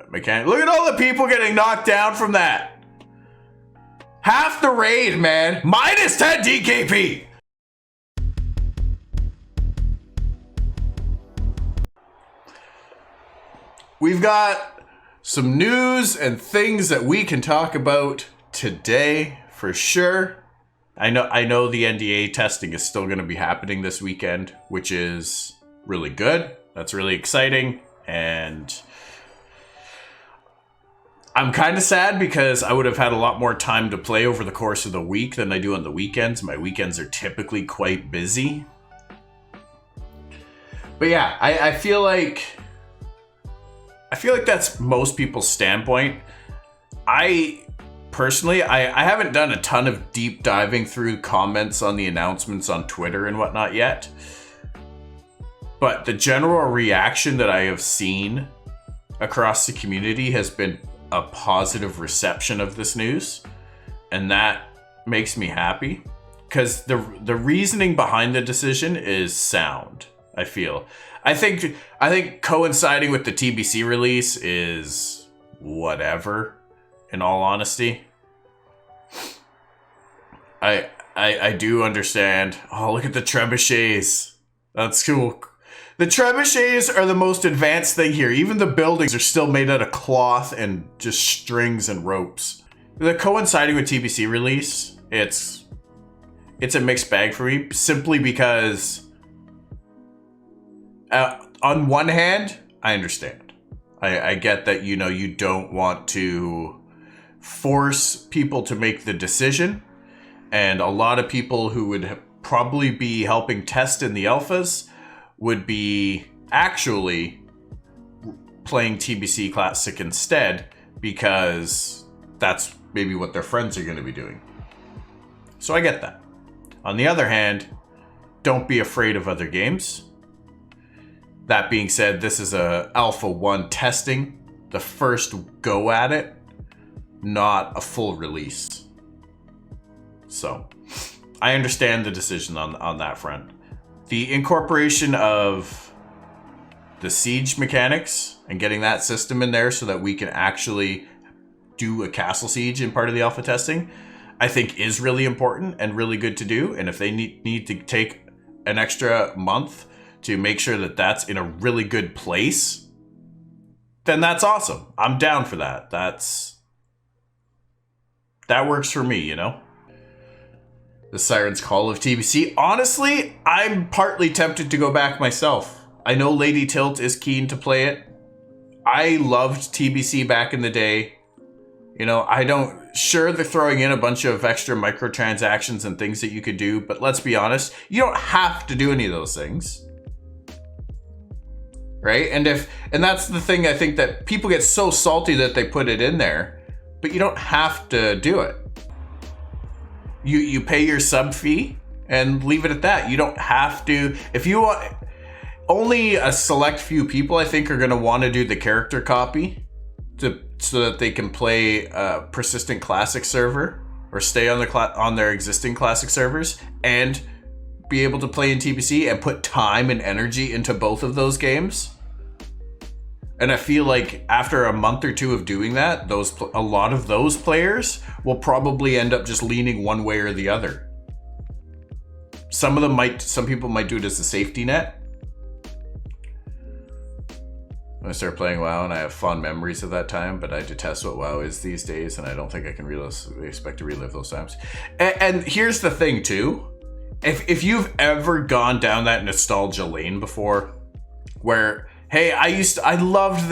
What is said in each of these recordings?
Mechanic. Look at all the people getting knocked down from that. Half the raid, man. Minus 10 DKP. We've got some news and things that we can talk about today for sure. I know the NDA testing is still going to be happening this weekend, which is really good. That's really exciting. And I'm kind of sad because I would have had a lot more time to play over the course of the week than I do on the weekends. My weekends are typically quite busy. But yeah, I feel like that's most people's standpoint. Personally, I haven't done a ton of deep diving through comments on the announcements on Twitter and whatnot yet. But the general reaction that I have seen across the community has been a positive reception of this news. And that makes me happy. Because the reasoning behind the decision is sound, I feel. I think coinciding with the TBC release is whatever. In all honesty, I do understand. Oh, look at the trebuchets. That's cool. The trebuchets are the most advanced thing here. Even the buildings are still made out of cloth and just strings and ropes. The coinciding with TBC release, it's a mixed bag for me, simply because on one hand, I understand. I get that, you don't want to force people to make the decision, and a lot of people who would probably be helping test in the alphas would be actually playing TBC Classic instead, because that's maybe what their friends are going to be doing. So I get that. On the other hand, don't be afraid of other games. That being said, this is a Alpha 1 testing, the first go at it, not a full release. So, I understand the decision on that front. The incorporation of the siege mechanics and getting that system in there so that we can actually do a castle siege in part of the alpha testing, I think is really important and really good to do. And if they need to take an extra month to make sure that that's in a really good place, then that's awesome. I'm down for that. That works for me, The Siren's Call of TBC. Honestly, I'm partly tempted to go back myself. I know Lady Tilt is keen to play it. I loved TBC back in the day. Sure, they're throwing in a bunch of extra microtransactions and things that you could do, but let's be honest, you don't have to do any of those things. Right? And that's the thing, I think, that people get so salty that they put it in there. But you don't have to do it. You pay your sub fee and leave it at that. You don't have to. If you want, only a select few people, I think, are going to want to do the character copy so that they can play a persistent classic server or stay on their existing classic servers and be able to play in TBC and put time and energy into both of those games. And I feel like after a month or two of doing that, a lot of those players will probably end up just leaning one way or the other. Some people might do it as a safety net. I started playing WoW and I have fond memories of that time, but I detest what WoW is these days, and I don't think I can expect to relive those times. And here's the thing too. If you've ever gone down that nostalgia lane before, where, hey, I loved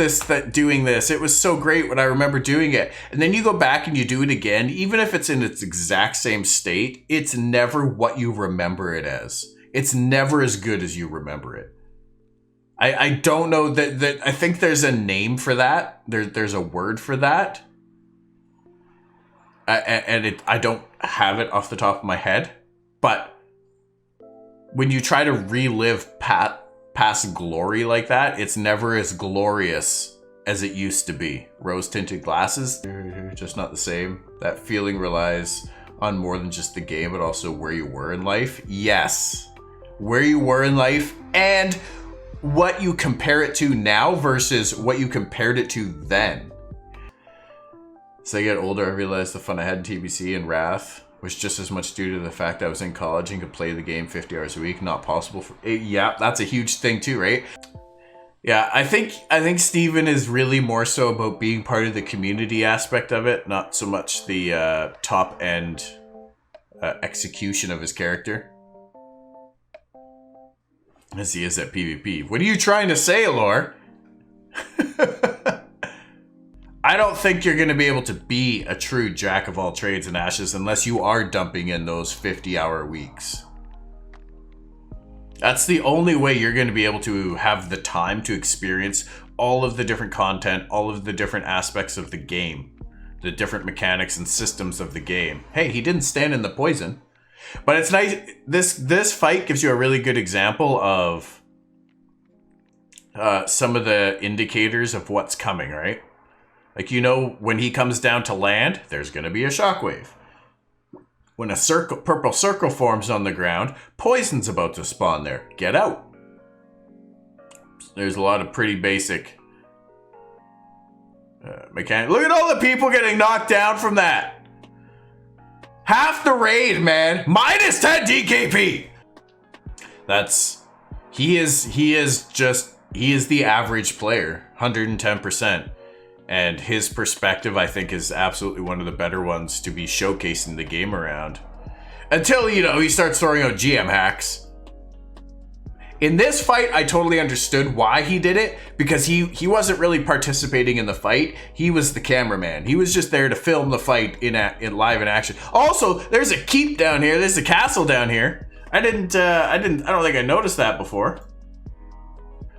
doing this. It was so great when I remember doing it. And then you go back and you do it again, even if it's in its exact same state, it's never what you remember it as. It's never as good as you remember it. I don't know that I think there's a name for that. There's a word for that. I don't have it off the top of my head. But when you try to relive past glory like that, it's never as glorious as it used to be. Rose-tinted glasses, they're just not the same. That feeling relies on more than just the game, but also where you were in life. Yes, where you were in life and what you compare it to now versus what you compared it to then. As I get older, I realized the fun I had in TBC and Wrath was just as much due to the fact I was in college and could play the game 50 hours a week. Not possible for... Yeah, that's a huge thing too, right? Yeah, I think Steven is really more so about being part of the community aspect of it, not so much the top end execution of his character. As he is at PvP. What are you trying to say, Lore? I don't think you're going to be able to be a true jack of all trades in Ashes unless you are dumping in those 50-hour weeks. That's the only way you're going to be able to have the time to experience all of the different content, all of the different aspects of the game, the different mechanics and systems of the game. Hey, he didn't stand in the poison. But it's nice. This fight gives you a really good example of some of the indicators of what's coming, right? Like, you know, when he comes down to land, there's going to be a shockwave. When a purple circle forms on the ground, poison's about to spawn there. Get out. There's a lot of pretty basic mechanics. Look at all the people getting knocked down from that. Half the raid, man. Minus 10 DKP. He is the average player. 110%. And his perspective, I think, is absolutely one of the better ones to be showcasing the game around. Until, you know, he starts throwing out GM hacks. In this fight, I totally understood why he did it. Because he wasn't really participating in the fight. He was the cameraman. He was just there to film the fight in live in action. Also, there's a keep down here. There's a castle down here. I don't think I noticed that before.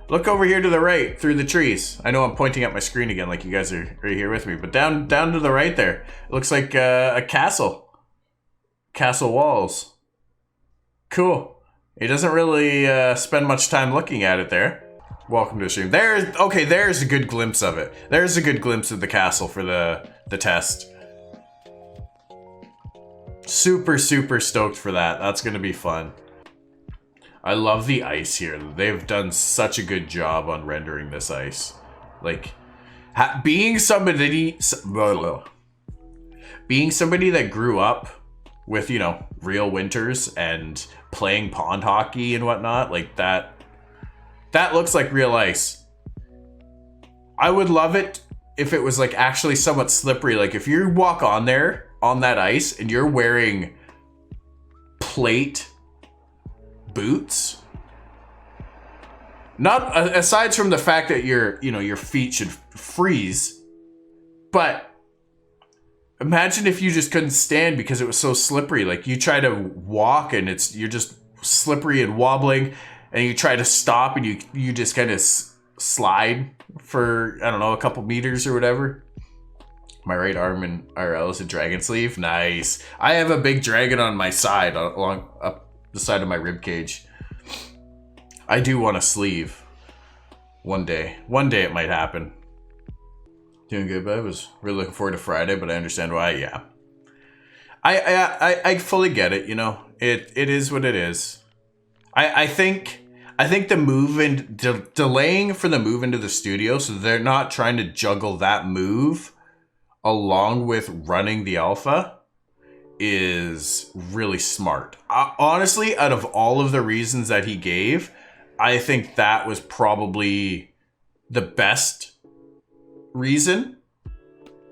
Look over here to the right, through the trees. I know I'm pointing at my screen again like you guys are right here with me, but down to the right there. It looks like a castle. Castle walls. Cool. He doesn't really spend much time looking at it there. Welcome to the stream. There's a good glimpse of it. There's a good glimpse of the castle for the test. Super, super stoked for that. That's going to be fun. I love the ice here. They've done such a good job on rendering this ice. Like, being somebody that grew up with, you know, real winters and playing pond hockey and whatnot, like that looks like real ice. I would love it if it was like actually somewhat slippery. Like if you walk on there on that ice and you're wearing plate boots, not aside from the fact that your feet should freeze, but imagine if you just couldn't stand because it was so slippery. Like you try to walk and you're just slippery and wobbling, and you try to stop and you just kind of slide for, I don't know, a couple meters or whatever. My right arm in IRL is a dragon sleeve. Nice. I have a big dragon on my side, along up the side of my rib cage. I do want a sleeve. One day it might happen. Doing good, but I was really looking forward to Friday, but I understand why. Yeah, I fully get it. You know, it is what it is. I think the move and delaying for the move into the studio, so they're not trying to juggle that move along with running the alpha, is really smart. Honestly, out of all of the reasons that he gave, I think that was probably the best reason,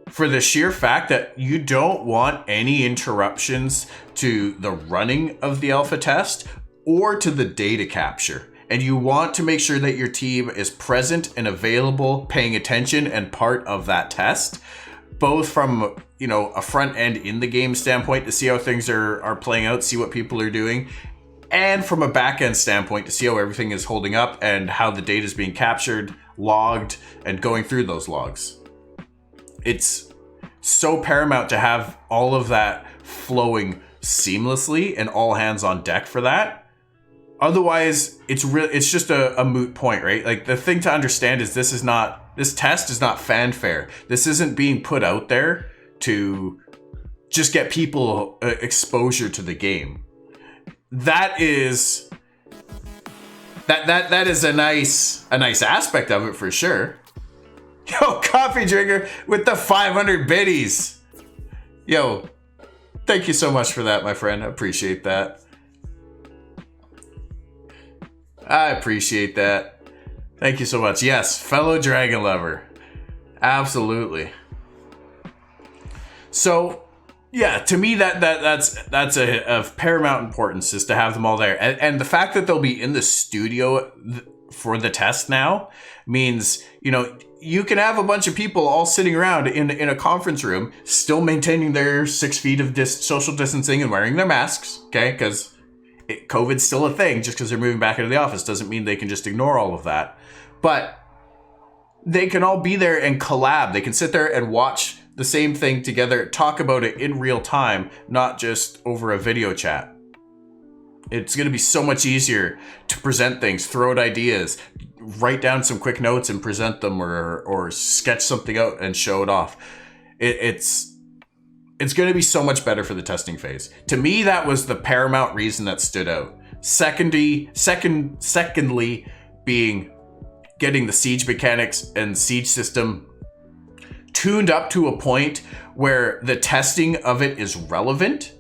for the sheer fact that you don't want any interruptions to the running of the alpha test or to the data capture. And you want to make sure that your team is present and available, paying attention and part of that test, both from, you know, a front end in the game standpoint to see how things are playing out, see what people are doing, and from a back end standpoint to see how everything is holding up and how the data is being captured, logged, and going through those logs. It's so paramount to have all of that flowing seamlessly and all hands on deck for that. Otherwise, it's just a moot point, right? Like, the thing to understand is this test is not fanfare. This isn't being put out there to just get people exposure to the game. That is That is a nice aspect of it for sure. Yo, coffee drinker with the 500 biddies. Yo, thank you so much for that, my friend. I appreciate that. I appreciate that. Thank you so much. Yes, fellow dragon lover. Absolutely. So, yeah, to me that's of paramount importance is to have them all there. And the fact that they'll be in the studio for the test now means, you know, you can have a bunch of people all sitting around in a conference room, still maintaining their 6 feet of social distancing and wearing their masks, okay? Because COVID's still a thing. Just because they're moving back into the office doesn't mean they can just ignore all of that. But they can all be there and collab. They can sit there and watch the same thing together, talk about it in real time, not just over a video chat. It's going to be so much easier to present things, throw out ideas, write down some quick notes and present them, or sketch something out and show it off. It's going to be so much better for the testing phase. To me, that was the paramount reason that stood out. Secondly being getting the siege mechanics and siege system tuned up to a point where the testing of it is relevant,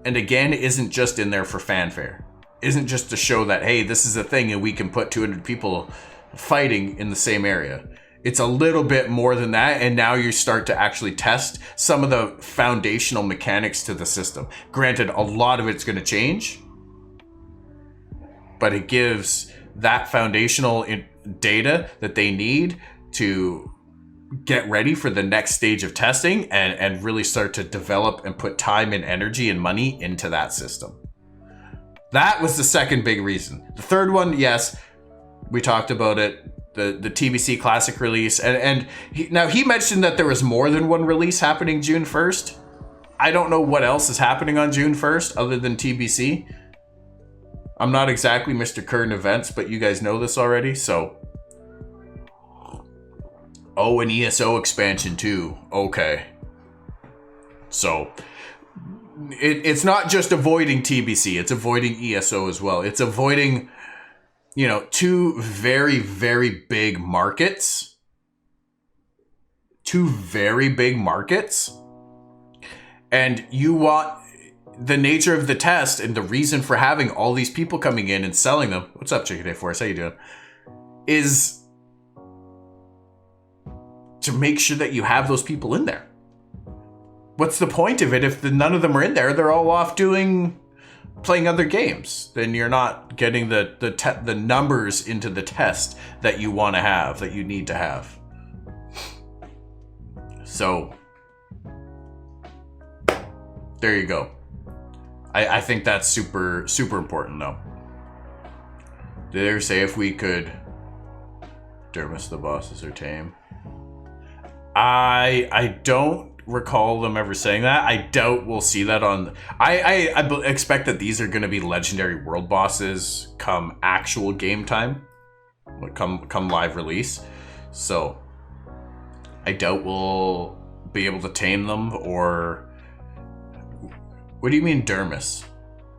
and again, isn't just in there for fanfare. Isn't just to show that, hey, this is a thing and we can put 200 people fighting in the same area. It's a little bit more than that, and now you start to actually test some of the foundational mechanics to the system. Granted, a lot of it's going to change, but it gives that foundational data that they need to get ready for the next stage of testing and really start to develop and put time and energy and money into that system. That was the second big reason. The third one, yes, we talked about it, the TBC Classic release. And he mentioned that there was more than one release happening June 1st. I don't know what else is happening on June 1st other than TBC. I'm not exactly Mr. Current Events, but you guys know this already, so... Oh, an ESO expansion too. Okay. So, it's not just avoiding TBC, it's avoiding ESO as well. It's avoiding, you know, two very, very big markets. Two very big markets. And you want the nature of the test and the reason for having all these people coming in and selling them. What's up, Chicken Day Force? How you doing? Is to make sure that you have those people in there. What's the point of it if none of them are in there? They're all off playing other games. Then you're not getting the numbers into the test that you want to have, that you need to have. So there you go. I think that's super, super important though. Did they ever say if we could Dermis the bosses are tame? I don't recall them ever saying that. I doubt we'll see that on... I expect that these are going to be legendary world bosses come actual game time. Come live release. So, I doubt we'll be able to tame them or... What do you mean Dermis?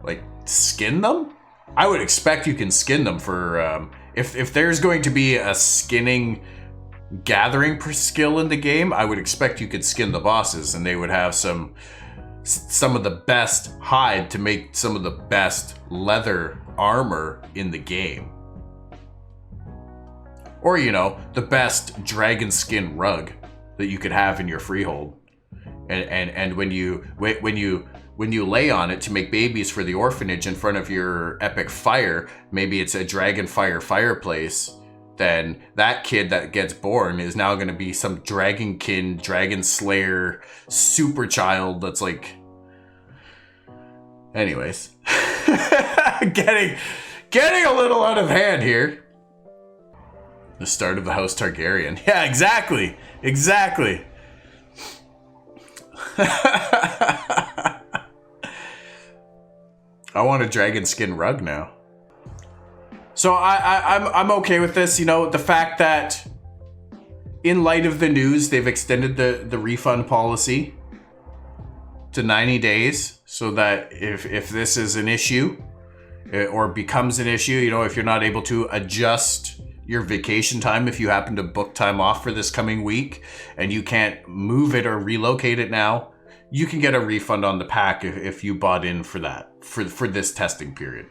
Like, skin them? I would expect you can skin them for... If there's going to be a skinning... gathering skill in the game, I would expect you could skin the bosses and they would have some of the best hide to make some of the best leather armor in the game. Or, you know, the best dragon skin rug that you could have in your freehold. And when you lay on it to make babies for the orphanage in front of your epic fire, maybe it's a dragon fire fireplace, then that kid that gets born is now going to be some dragonkin, dragon slayer, super child that's like... Anyways. getting a little out of hand here. The start of the House Targaryen. Yeah, exactly. Exactly. I want a dragon skin rug now. So I'm okay with this. You know, the fact that in light of the news, they've extended the refund policy to 90 days so that if this is an issue, or becomes an issue, you know, if you're not able to adjust your vacation time, if you happen to book time off for this coming week and you can't move it or relocate it now, you can get a refund on the pack if you bought in for that, for this testing period.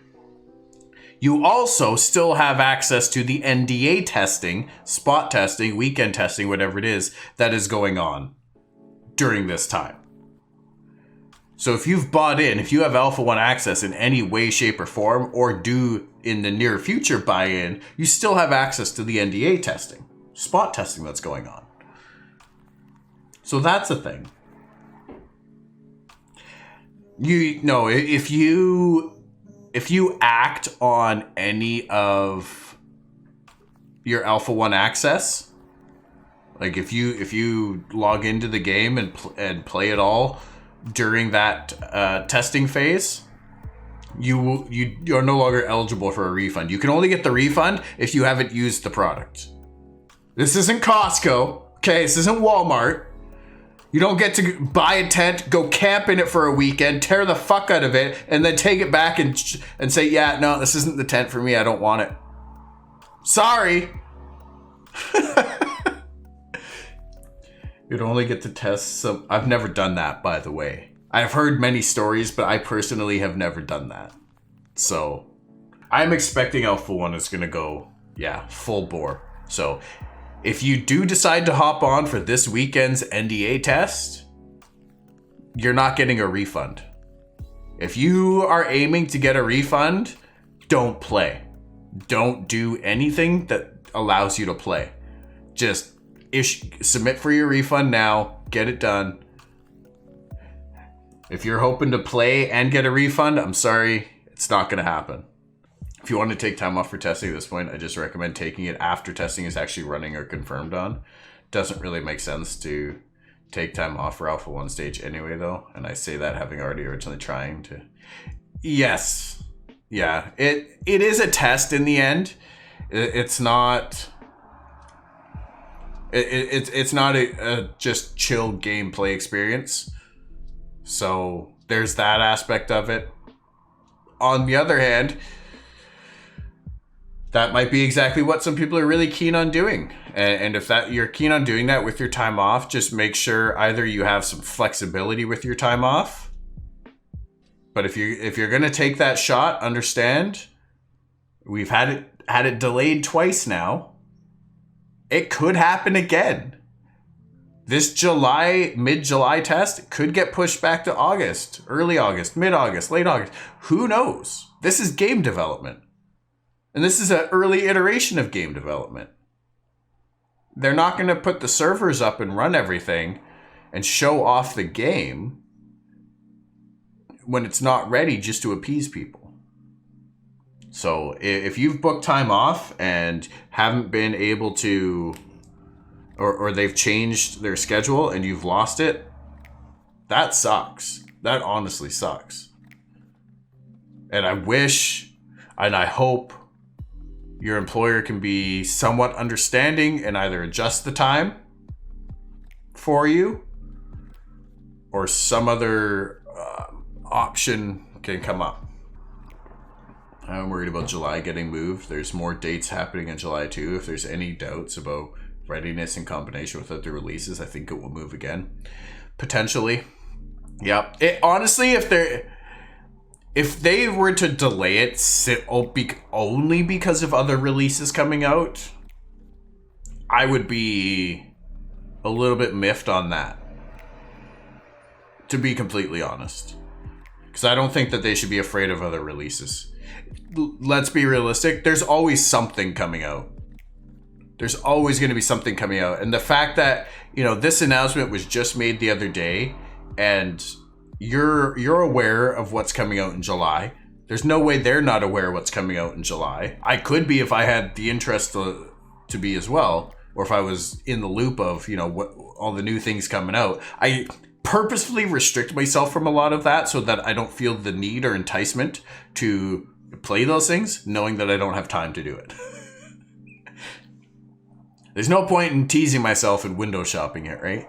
You also still have access to the NDA testing, spot testing, weekend testing, whatever it is, that is going on during this time. So if you've bought in, if you have Alpha 1 access in any way, shape, or form, or do in the near future buy in, you still have access to the NDA testing, spot testing that's going on. So that's a thing. You know, if you act on any of your Alpha 1 access, like if you log into the game and play it all during that testing phase, you're no longer eligible for a refund. You can only get the refund if you haven't used the product. This isn't Costco, okay? This isn't Walmart. You don't get to buy a tent, go camp in it for a weekend, tear the fuck out of it, and then take it back and say, yeah, no, this isn't the tent for me. I don't want it. Sorry. You'd only get to test some. I've never done that, by the way. I've heard many stories, but I personally have never done that. So I'm expecting Alpha 1 is going to go, full bore. So if you do decide to hop on for this weekend's NDA test, you're not getting a refund. If you are aiming to get a refund, don't play. Don't do anything that allows you to play. Just submit for your refund now. Get it done. If you're hoping to play and get a refund, I'm sorry, it's not going to happen. If you want to take time off for testing at this point, I just recommend taking it after testing is actually running or confirmed on. Doesn't really make sense to take time off for Alpha 1 stage anyway, though. And I say that having already originally trying to. Yes. Yeah. It is a test in the end. It's not. It's not a just chill gameplay experience. So there's that aspect of it. On the other hand, that might be exactly what some people are really keen on doing. And if that you're keen on doing that with your time off, just make sure either you have some flexibility with your time off. But if you're gonna take that shot, understand we've had it delayed twice now. It could happen again. This mid-July test could get pushed back to August, early August, mid-August, late August. Who knows? This is game development. And this is an early iteration of game development. They're not going to put the servers up and run everything and show off the game when it's not ready just to appease people. So if you've booked time off and haven't been able to, or they've changed their schedule and you've lost it, that sucks. That honestly sucks. And I wish and I hope your employer can be somewhat understanding and either adjust the time for you or some other option can come up. I'm worried about July getting moved. There's more dates happening in July too. If there's any doubts about readiness in combination with other releases, I think it will move again. Potentially. Yep. Honestly, if they were to delay it only because of other releases coming out, I would be a little bit miffed on that. To be completely honest. Because I don't think that they should be afraid of other releases. Let's be realistic. There's always something coming out. There's always going to be something coming out. And the fact that, this announcement was just made the other day and you're aware of what's coming out in July. There's no way they're not aware of what's coming out in July. I could be if I had the interest to be as well, or if I was in the loop of, what all the new things coming out. I purposefully restrict myself from a lot of that so that I don't feel the need or enticement to play those things, knowing that I don't have time to do it. There's no point in teasing myself and window shopping it, right?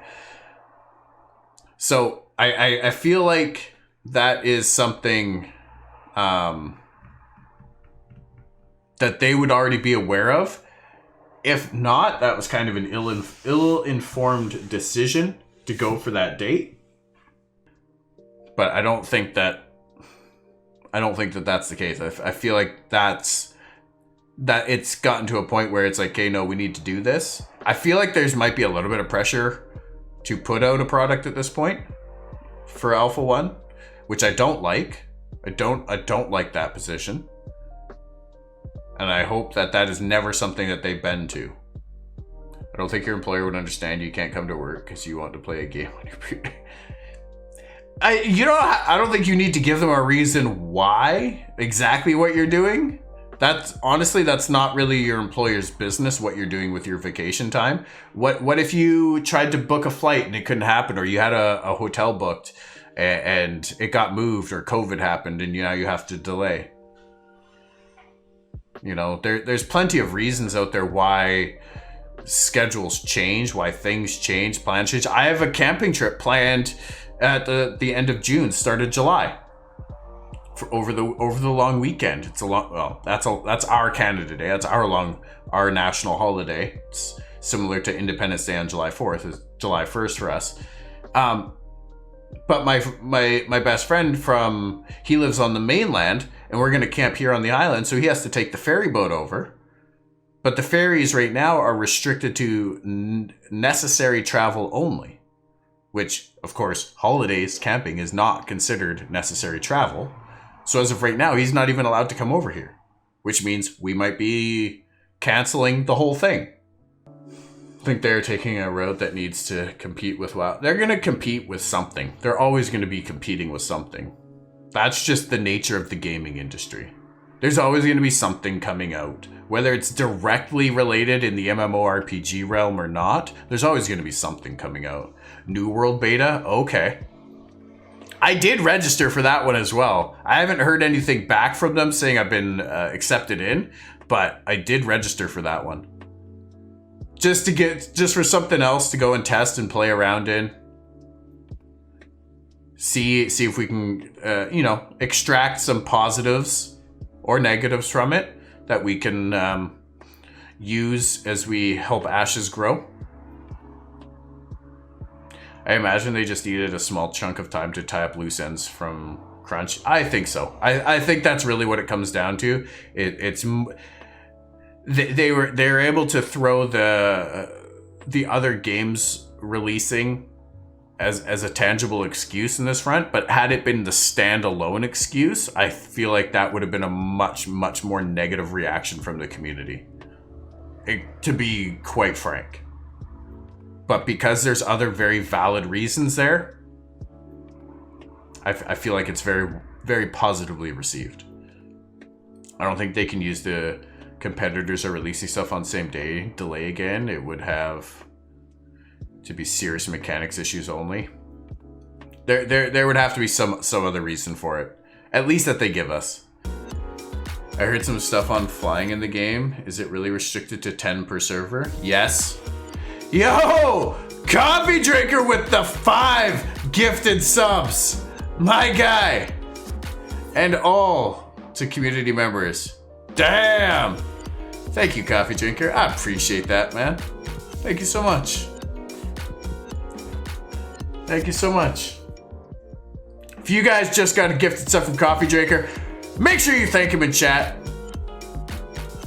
So I feel like that is something that they would already be aware of. If not, that was kind of an ill-informed decision to go for that date. But I don't think that that's the case. I feel like that it's gotten to a point where it's like, okay, no, we need to do this. I feel like there's might be a little bit of pressure to put out a product at this point for Alpha 1, which I don't like. I don't like that position. And I hope that is never something that they bend to. I don't think your employer would understand you can't come to work because you want to play a game on your computer. I don't think you need to give them a reason why exactly what you're doing. That's not really your employer's business, what you're doing with your vacation time. What if you tried to book a flight and it couldn't happen, or you had a hotel booked and it got moved, or COVID happened and now you have to delay? There's plenty of reasons out there why schedules change, why things change, plans change. I have a camping trip planned at the end of June, start of July, for over the long weekend. It's that's our Canada Day. That's our national holiday. It's similar to Independence Day on July 4th. It's July 1st for us. But my best friend he lives on the mainland, and we're going to camp here on the island, so he has to take the ferry boat over. But the ferries right now are restricted to necessary travel only, which, of course, holidays camping is not considered necessary travel. So as of right now, he's not even allowed to come over here, which means we might be canceling the whole thing. I think they're taking a road that needs to compete with WoW. They're going to compete with something. They're always going to be competing with something. That's just the nature of the gaming industry. There's always going to be something coming out. Whether it's directly related in the MMORPG realm or not, there's always going to be something coming out. New World Beta? Okay. I did register for that one as well. I haven't heard anything back from them saying I've been accepted in, but I did register for that one. Just for something else to go and test and play around in. See if we can, extract some positives or negatives from it that we can use as we help Ashes grow. I imagine they just needed a small chunk of time to tie up loose ends from crunch. I think so. I think that's really what it comes down to. They were able to throw the other games releasing as a tangible excuse in this front, but had it been the standalone excuse, I feel like that would have been a much more negative reaction from the community, to be quite frank. But because there's other very valid reasons there, I feel like it's very, very positively received. I don't think they can use the competitors are releasing stuff on same day delay again. It would have to be serious mechanics issues only. There would have to be some other reason for it, at least that they give us. I heard some stuff on flying in the game. Is it really restricted to 10 per server? Yes. Yo, coffee drinker with the 5 gifted subs, my guy. And all to community members. Damn. Thank you, coffee drinker. I appreciate that, man. Thank you so much. Thank you so much. If you guys just got a gifted sub from Coffee Drinker, make sure you thank him in chat.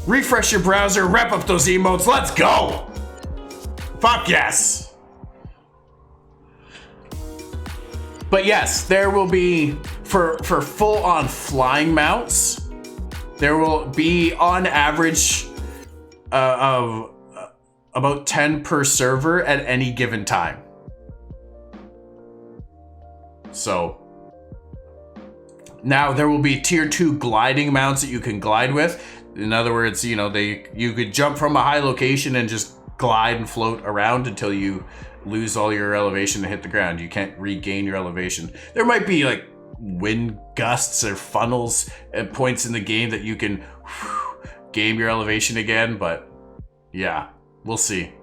Refresh your browser, wrap up those emotes. Let's go. Fuck yes. But yes, there will be, for full-on flying mounts, there will be on average of about 10 per server at any given time. So now there will be tier 2 gliding mounts that you can glide with. In other words, you could jump from a high location and just glide and float around until you lose all your elevation and hit the ground. You can't regain your elevation. There might be like wind gusts or funnels at points in the game that you can gain your elevation again, but yeah, we'll see.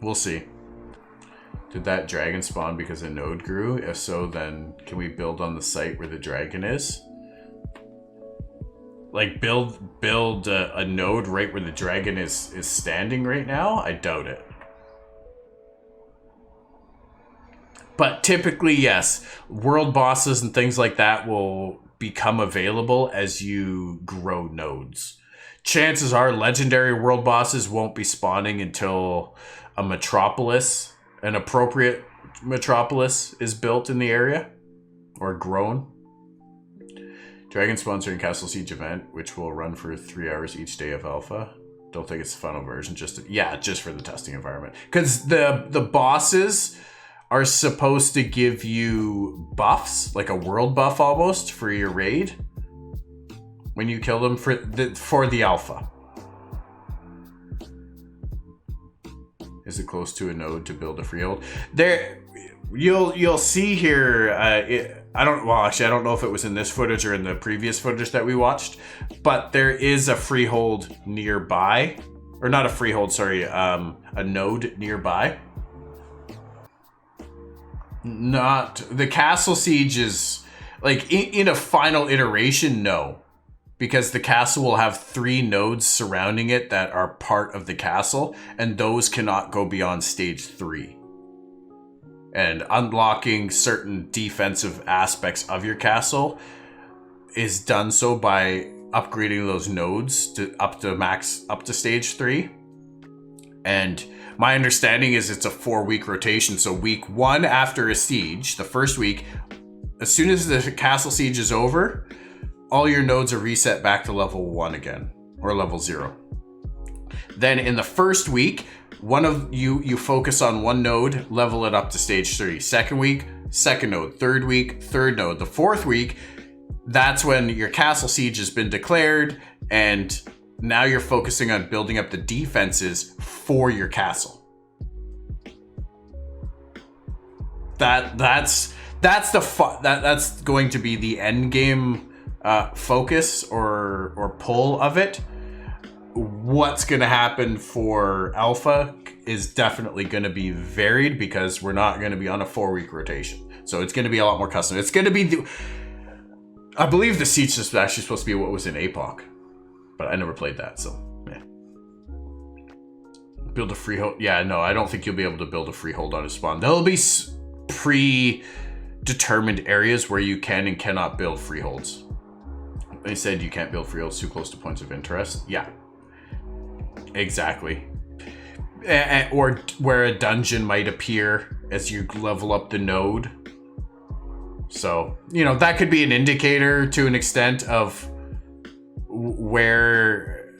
We'll see. Did that dragon spawn because a node grew? If so, then can we build on the site where the dragon is? Like build a node right where the dragon is standing right now? I doubt it. But typically, yes, world bosses and things like that will become available as you grow nodes. Chances are legendary world bosses won't be spawning until a metropolis, an appropriate metropolis, is built in the area or grown. Dragon sponsoring Castle Siege event, which will run for 3 hours each day of alpha. Don't think it's the final version. Just for the testing environment. Because the bosses are supposed to give you buffs, like a world buff almost, for your raid when you kill them for the alpha. Is it close to a node to build a freehold? There, you'll see here. I don't know if it was in this footage or in the previous footage that we watched, but there is a freehold nearby, or not a freehold, sorry, a node nearby. Not the castle siege is like in a final iteration, no, because the castle will have 3 nodes surrounding it that are part of the castle, and those cannot go beyond stage 3. And unlocking certain defensive aspects of your castle is done so by upgrading those nodes to up to stage 3. And my understanding is it's a 4-week rotation. So week 1 after a siege, the first week, as soon as the castle siege is over, all your nodes are reset back to level 1 again, or level 0. Then in the first week, one of you focus on one node, level it up to stage 3. Second week, second node. Third week, third node. The fourth week, that's when your castle siege has been declared, and now you're focusing on building up the defenses for your castle. That's going to be the end game focus or pull of it. What's going to happen for alpha is definitely going to be varied, because we're not going to be on a 4-week rotation. So it's going to be a lot more custom. It's going to be I believe the siege is actually supposed to be what was in APOC, but I never played that, so yeah. Build a freehold. Yeah, no, I don't think you'll be able to build a freehold on a spawn. There'll be predetermined areas where you can and cannot build freeholds. They said you can't build freeholds too close to points of interest. Yeah. Exactly. Or where a dungeon might appear as you level up the node. So, that could be an indicator to an extent of where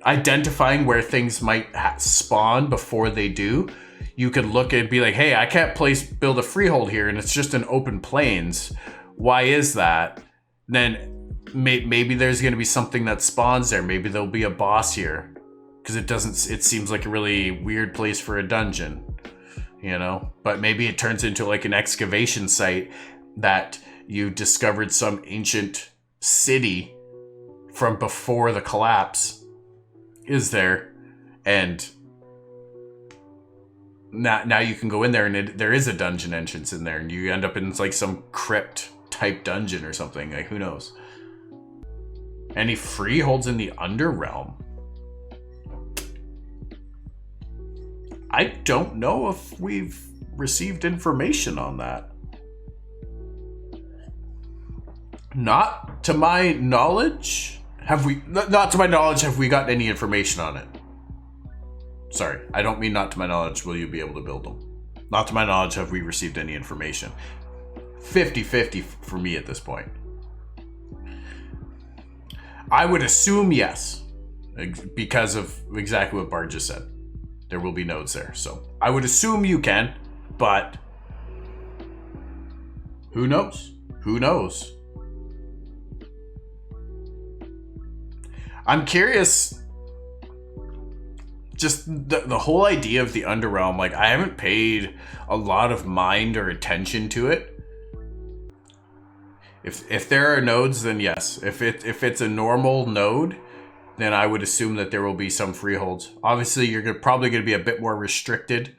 identifying where things might spawn before they do. You could look and be like, hey, I can't build a freehold here, and it's just an open plains. Why is that? Then maybe there's going to be something that spawns there. Maybe there'll be a boss here. Because it seems like a really weird place for a dungeon, but maybe it turns into like an excavation site that you discovered some ancient city from before the collapse is there, and now you can go in there, and there is a dungeon entrance in there, and you end up in like some crypt type dungeon or something. Like, who knows? Any freeholds in the Underrealm? I don't know if we've received information on that. Not to my knowledge. Have we gotten any information on it? Sorry, I don't mean not to my knowledge will you be able to build them. Not to my knowledge have we received any information. 50-50 for me at this point. I would assume yes, because of exactly what Bart just said. There will be nodes there. So I would assume you can, but who knows? Who knows? I'm curious. Just the whole idea of the Underrealm, like, I haven't paid a lot of mind or attention to it. If there are nodes, then yes. If it's a normal node, then I would assume that there will be some freeholds. Obviously, you're probably going to be a bit more restricted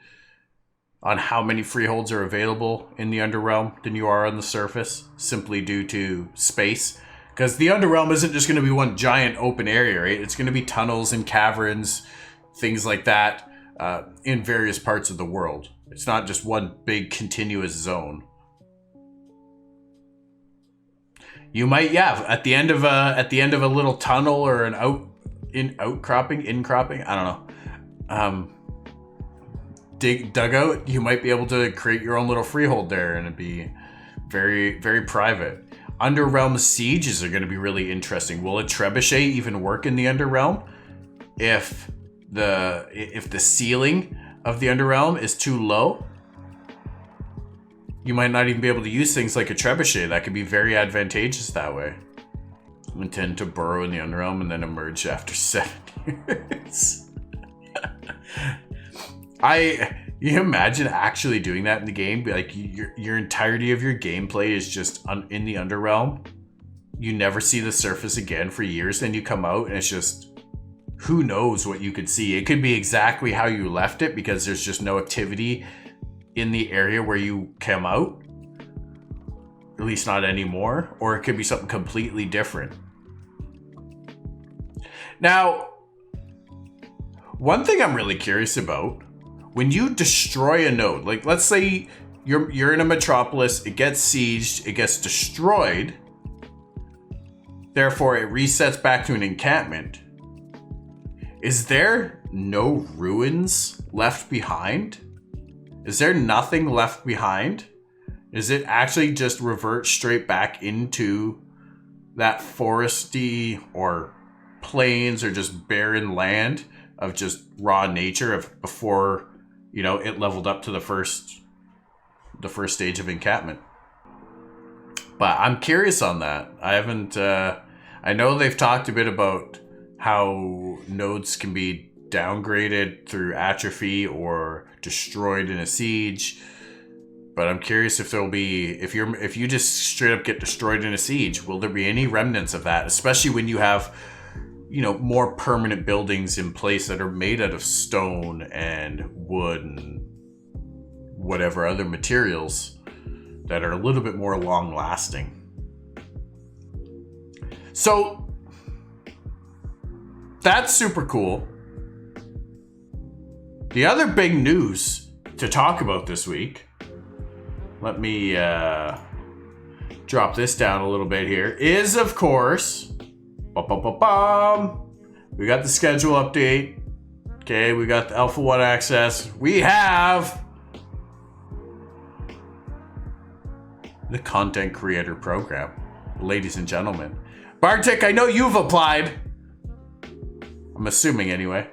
on how many freeholds are available in the Underrealm than you are on the surface, simply due to space. Because the Underrealm isn't just going to be one giant open area, right? It's going to be tunnels and caverns, things like that, in various parts of the world. It's not just one big continuous zone. You might, yeah, at the end of a little tunnel or an incropping, I don't know. Dugout, you might be able to create your own little freehold there, and it'd be very, very private. Underrealm sieges are going to be really interesting. Will a trebuchet even work in the Underrealm if the ceiling of the Underrealm is too low? You might not even be able to use things like a trebuchet. That could be very advantageous that way. Intend to burrow in the Underrealm and then emerge after 7 years. You imagine actually doing that in the game? Like your entirety of your gameplay is just in the Underrealm. You never see the surface again for years. Then you come out and it's just, who knows what you could see. It could be exactly how you left it because there's just no activity in the area where you came out. At least not anymore. Or it could be something completely different. Now, one thing I'm really curious about, when you destroy a node, like let's say you're in a metropolis, it gets sieged, it gets destroyed, therefore it resets back to an encampment. Is there no ruins left behind? Is there nothing left behind? Is it actually just revert straight back into that foresty or plains or just barren land of just raw nature of before, you know, it leveled up to the first stage of encampment? But I'm curious on that. I haven't, I know they've talked a bit about how nodes can be downgraded through atrophy or destroyed in a siege. But I'm curious if there'll be, if you just straight up get destroyed in a siege, will there be any remnants of that? Especially when you have, you know, more permanent buildings in place that are made out of stone and wood and whatever other materials that are a little bit more long lasting. So that's super cool. The other big news to talk about this week, let me drop this down a little bit here, is of course, we got the schedule update. Okay, we got the Alpha 1 access. We have the Content Creator Program. Ladies and gentlemen. Bartik, I know you've applied. I'm assuming anyway.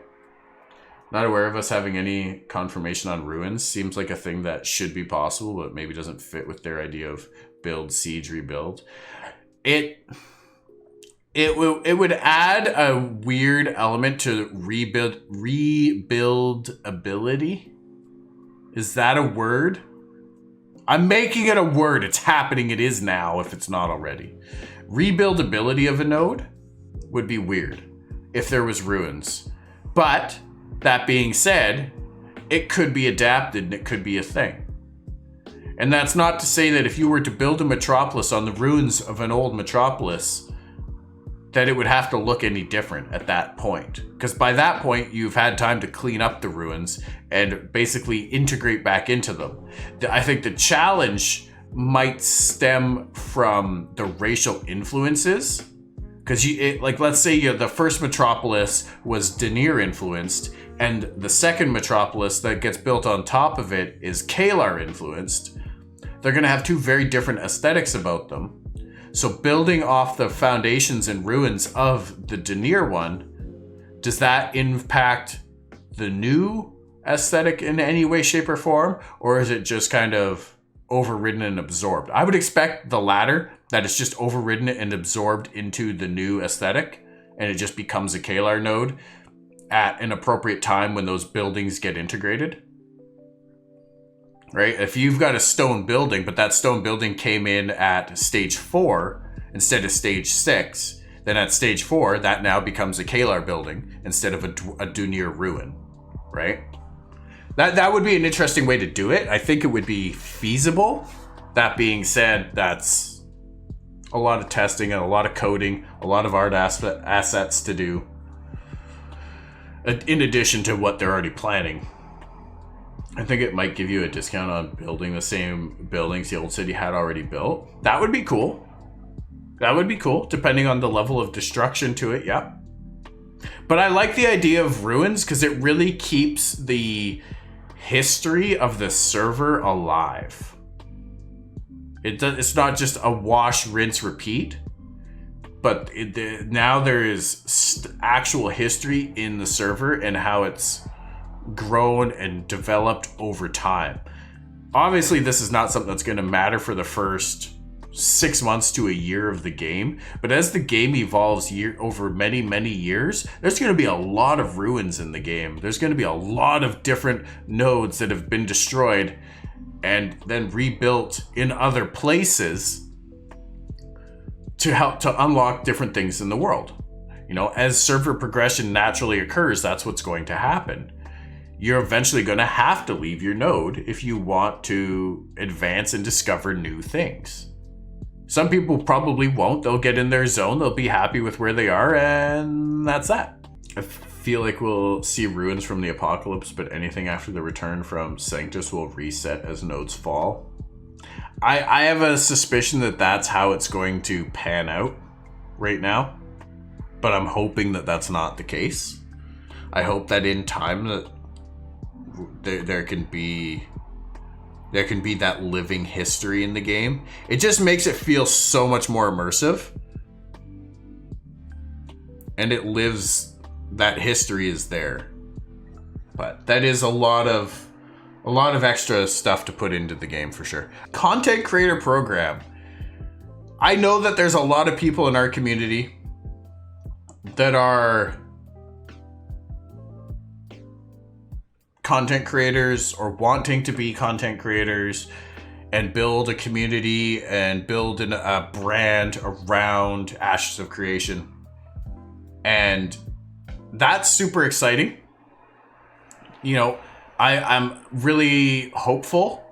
Not aware of us having any confirmation on ruins. Seems like a thing that should be possible, but maybe doesn't fit with their idea of build, siege, rebuild. It would add a weird element to rebuildability. Is that a word? I'm making it a word. It's happening. It is now, if it's not already. Rebuildability of a node would be weird if there was ruins. But that being said, it could be adapted and it could be a thing. And that's not to say that if you were to build a metropolis on the ruins of an old metropolis, that it would have to look any different at that point. Because by that point, you've had time to clean up the ruins and basically integrate back into them. I think the challenge might stem from the racial influences. Because like, let's say the first metropolis was Denier influenced, and the second metropolis that gets built on top of it is Kalar influenced. They're going to have two very different aesthetics about them. So building off the foundations and ruins of the Denier one, does that impact the new aesthetic in any way, shape, or form? Or is it just kind of overridden and absorbed? I would expect the latter, that it's just overridden and absorbed into the new aesthetic, and it just becomes a Kalar node at an appropriate time when those buildings get integrated. Right? If you've got a stone building, but that stone building came in at stage 4 instead of stage 6, then at stage 4, that now becomes a Kalar building instead of a Dunier ruin. Right? That would be an interesting way to do it. I think it would be feasible. That being said, that's a lot of testing and a lot of coding, a lot of art assets to do, in addition to what they're already planning. I think it might give you a discount on building the same buildings the old city had already built. That would be cool. That would be cool, depending on the level of destruction to it, yeah. But I like the idea of ruins because it really keeps the history of the server alive. It's not just a wash, rinse, repeat, but now there is actual history in the server and how it's grown and developed over time. Obviously, this is not something that's going to matter for the first 6 months to a year of the game, but as the game evolves over many years, there's going to be a lot of ruins in the game. There's going to be a lot of different nodes that have been destroyed and then rebuilt in other places to help to unlock different things in the world. You know, as server progression naturally occurs, that's what's going to happen. You're eventually going to have to leave your node if you want to advance and discover new things. Some people probably won't. They'll get in their zone, they'll be happy with where they are, and that's that. I feel like we'll see ruins from the apocalypse, but anything after the return from Sanctus will reset as nodes fall. I have a suspicion that that's how it's going to pan out right now, but I'm hoping that that's not the case. I hope that in time that there can be that living history in the game. It just makes it feel so much more immersive. And it lives, that history is there. But that is a lot of extra stuff to put into the game for sure. Content creator program. I know that there's a lot of people in our community that are content creators or wanting to be content creators and build a community and build a brand around Ashes of Creation. And that's super exciting. You know, I'm really hopeful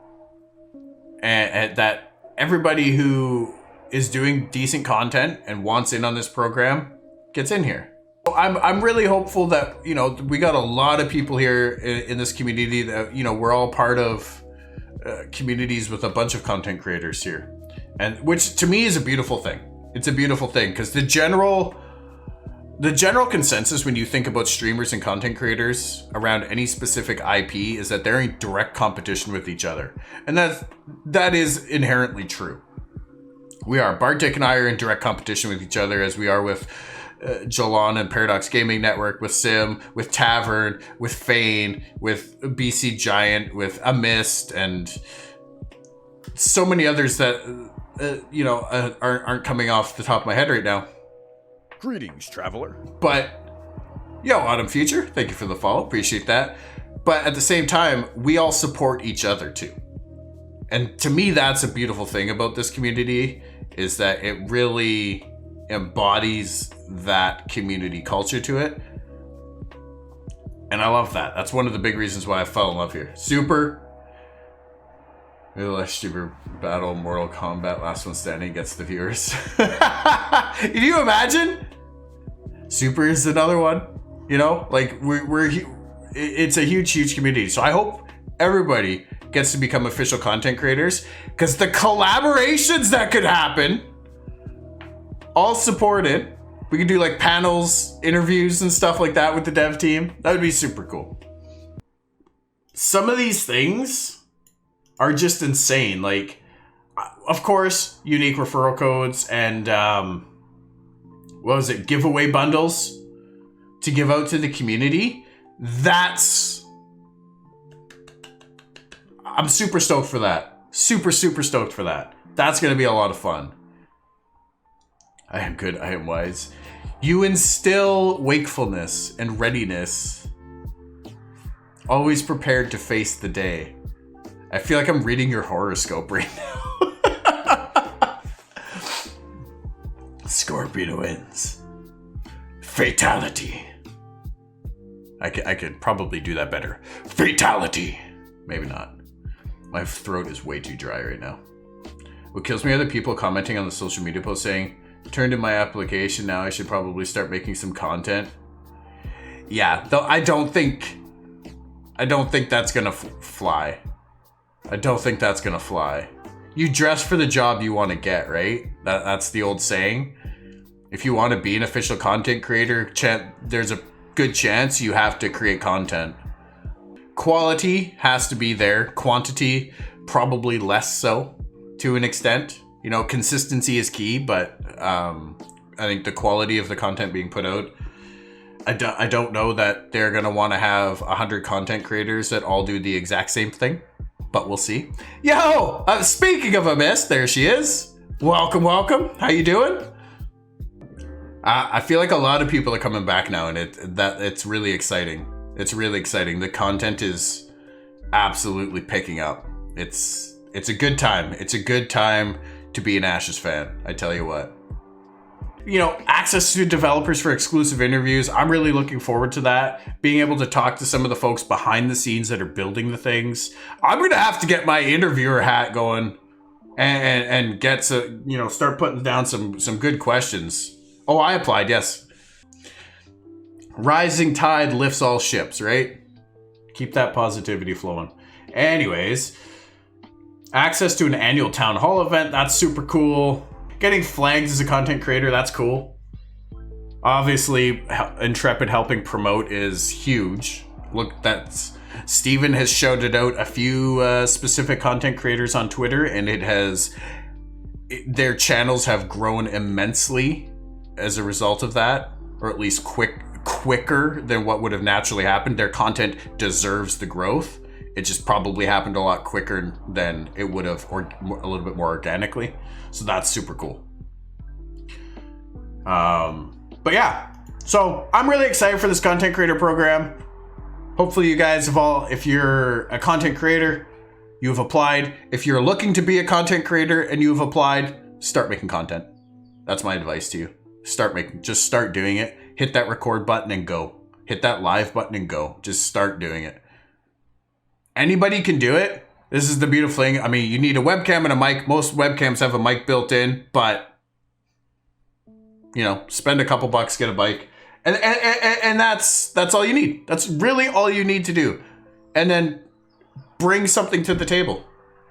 and that everybody who is doing decent content and wants in on this program gets in here. I'm really hopeful that, you know, we got a lot of people here in this community that, you know, we're all part of communities with a bunch of content creators here, and which to me is a beautiful thing. It's a beautiful thing because the general consensus when you think about streamers and content creators around any specific IP is that they're in direct competition with each other, and that is inherently true. We are. Bartik and I are in direct competition with each other, as we are with Jalon and Paradox Gaming Network, with Sim, with Tavern, with Fane, with BC Giant, with Amist, and so many others that aren't coming off the top of my head right now. Greetings, traveler. But yo, Autumn Future, thank you for the follow, appreciate that. But at the same time, we all support each other too, and to me, that's a beautiful thing about this community, is that it really embodies that community culture to it, and I love that. That's one of the big reasons why I fell in love here. Super battle Mortal Kombat last one standing gets the viewers. Can you imagine? Super is another one, you know, like it's a huge community. So I hope everybody gets to become official content creators, because the collaborations that could happen, all supported. We could do like panels, interviews and stuff like that with the dev team. That would be super cool. Some of these things are just insane. Like, of course, unique referral codes and giveaway bundles to give out to the community. I'm super stoked for that. Super stoked for that. That's going to be a lot of fun. I am good, I am wise. You instill wakefulness and readiness, always prepared to face the day. I feel like I'm reading your horoscope right now. Scorpio wins. Fatality. I could probably do that better. Fatality. Maybe not. My throat is way too dry right now. What kills me are the people commenting on the social media post saying, turned in my application, now I should probably start making some content. Yeah, though I don't think that's gonna fly. I don't think that's gonna fly. You dress for the job you want to get, right? That's the old saying. If you want to be an official content creator, there's a good chance you have to create content. Quality has to be there. Quantity, probably less so to an extent. You know, consistency is key, but I think the quality of the content being put out, I don't know that they're going to want to have 100 content creators that all do the exact same thing, but we'll see. Yo, speaking of a miss, there she is. Welcome, welcome. How you doing? I feel like a lot of people are coming back now, and it's really exciting. It's really exciting. The content is absolutely picking up. It's a good time. It's a good time to be an Ashes fan, I tell you what. You know, access to developers for exclusive interviews. I'm really looking forward to that. Being able to talk to some of the folks behind the scenes that are building the things. I'm going to have to get my interviewer hat going and get to, you know, start putting down some good questions. Oh, I applied, yes. Rising tide lifts all ships, right? Keep that positivity flowing. Anyways, access to an annual town hall event, that's super cool. Getting flagged as a content creator, that's cool. Obviously, Intrepid helping promote is huge. Look, Steven has shouted out a few specific content creators on Twitter, and their channels have grown immensely as a result of that, or at least quicker than what would have naturally happened. Their content deserves the growth. It just probably happened a lot quicker than it would have, or a little bit more organically. So that's super cool. But yeah, so I'm really excited for this content creator program. Hopefully you guys have all, if you're a content creator, you have applied. If you're looking to be a content creator and you have applied, start making content. That's my advice to you. Just start doing it. Hit that record button and go. Hit that live button and go. Just start doing it. Anybody can do it. This is the beautiful thing. I mean, you need a webcam and a mic. Most webcams have a mic built in, but you know, spend a couple bucks, get a mic. And that's all you need. That's really all you need to do. And then bring something to the table.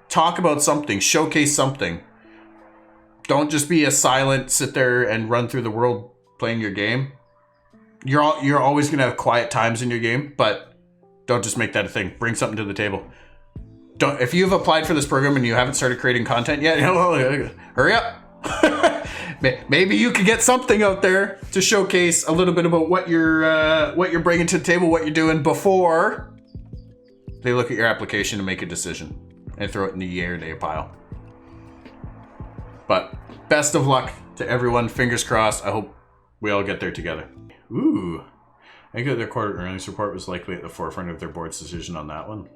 Talk about something, showcase something. Don't just be a silent, sit there and run through the world playing your game. You're always going to have quiet times in your game, but don't just make that a thing. Bring something to the table. If you've applied for this program and you haven't started creating content yet, hurry up. Maybe you could get something out there to showcase a little bit about what you're bringing to the table, what you're doing before they look at your application and make a decision and throw it in the yay or nay pile. But best of luck to everyone. Fingers crossed. I hope we all get there together. Ooh. I think that their quarter earnings report was likely at the forefront of their board's decision on that one.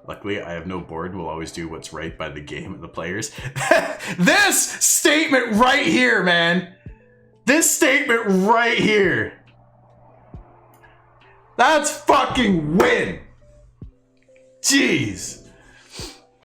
Luckily, I have no board and will always do what's right by the game and the players. This statement right here, man. This statement right here. That's fucking win. Jeez.